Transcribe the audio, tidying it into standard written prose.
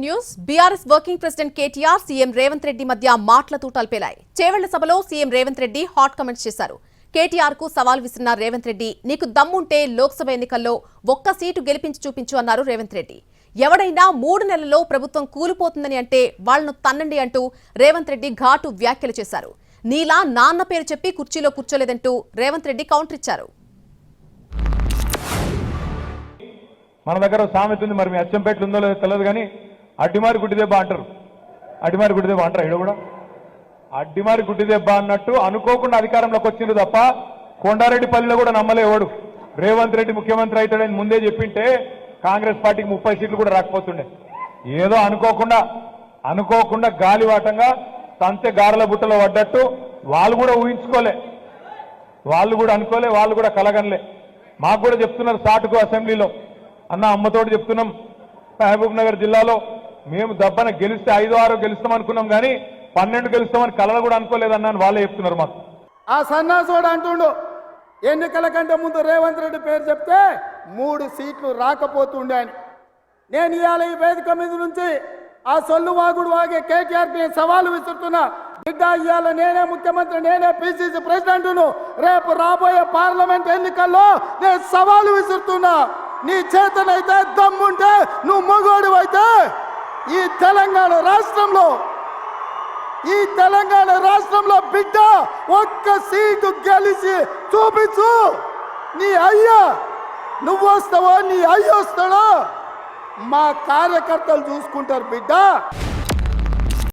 News BRS working president KTR CM Revanth Reddy మధ్య మాటల తూటాలు పేలాయి. చేవెళ్ల సభలో CM Revanth Reddy hot comments చేశారు. కేటీఆర్ కు సవాల్ విసిరిన రేవంత్ రెడ్డి, నీకు దమ్ముంటే లోక్సభ ఎన్నికల్లో ఒక్క సీటు గెలిపించి చూపించు అన్నారు రేవంత్ రెడ్డి. ఎవడైనా 3 నెలల్లో ప్రభుత్వం కూలిపోతుందని అంటే వాళ్లను తన్నండి అంటూ రేవంత్ రెడ్డి ఘాటు వ్యాఖ్యలు చేశారు. నీలా నాన్న పేరు చెప్పి కుర్చీలో కూర్చోలేదంటూ రేవంత్ రెడ్డి కౌంటర్ ఇచ్చారు. మన దగ్గర సామెత ఉంది, మరి మీ అచ్చంపేటలు ఉందో లేదో తెలియదు కానీ అడ్డిమారి గుడ్డిదెబ్బ అంటారు. అడ్డిమారి గుడ్డిదెబ్బ అంటారు ఇక్కడ కూడా. అడ్డిమారి గుడ్డిదెబ్బ అన్నట్టు అనుకోకుండా అధికారంలోకి వచ్చింది తప్ప కొండారెడ్డిపల్లిలో కూడా నమ్మలేవాడు. రేవంత్ రెడ్డి ముఖ్యమంత్రి అవుతాడని ముందే చెప్పింటే కాంగ్రెస్ పార్టీకి 30 సీట్లు కూడా రాకపోతుండే. ఏదో అనుకోకుండా గాలివాటంగా తంతె గారెల బుట్టలో పడ్డట్టు వాళ్ళు కూడా ఊహించుకోలే, వాళ్ళు కూడా అనుకోలే, వాళ్ళు కూడా కలగనలే. మాకు కూడా చెప్తున్నారు సాటుకు అసెంబ్లీలో, అన్న అమ్మతోటి చెప్తున్నాం, మహబూబ్ నగర్ జిల్లాలో మేము దబ్బన గెలిస్తే 5-6 గెలుస్తాం అనుకున్నాం కానీ 12 గెలుస్తామని కలలు కూడా అనుకోలేదన్నాను వాళ్ళే చెప్తున్నారు మాకు. ఆ సన్నాసోడు అంటుండు ఎన్నికల కంటే ముందు రేవంత్ రెడ్డి పేరు చెప్తే 3 సీట్లు రాకపోతుండే అని. నేను ఇవాళ ఈ వేదిక మీద నుంచి ఆ సొల్లు వాగుడు వాగే కేటీఆర్కి సవాలు విసురుతున్నా. బిడ్డ, ఇవాళ నేనే ముఖ్యమంత్రి, నేనే పిసిసి ప్రెసిడెంట్ను. రేపు రాబోయే పార్లమెంట్ ఎన్నికల్లో నేను సవాలు విసురుతున్నా. నీ చేతనైతే దమ్ముంటే, నువ్వు మగోడు అయితే ఈ తెలంగాణ రాష్ట్రంలో బిడ్డ ఒక్క సీటు గెలిచి చూపించు. నీ అయ్యా నువ్వు వస్తావో నీ అయ్య వస్తాడో మా కార్యకర్తలు చూసుకుంటారు బిడ్డ.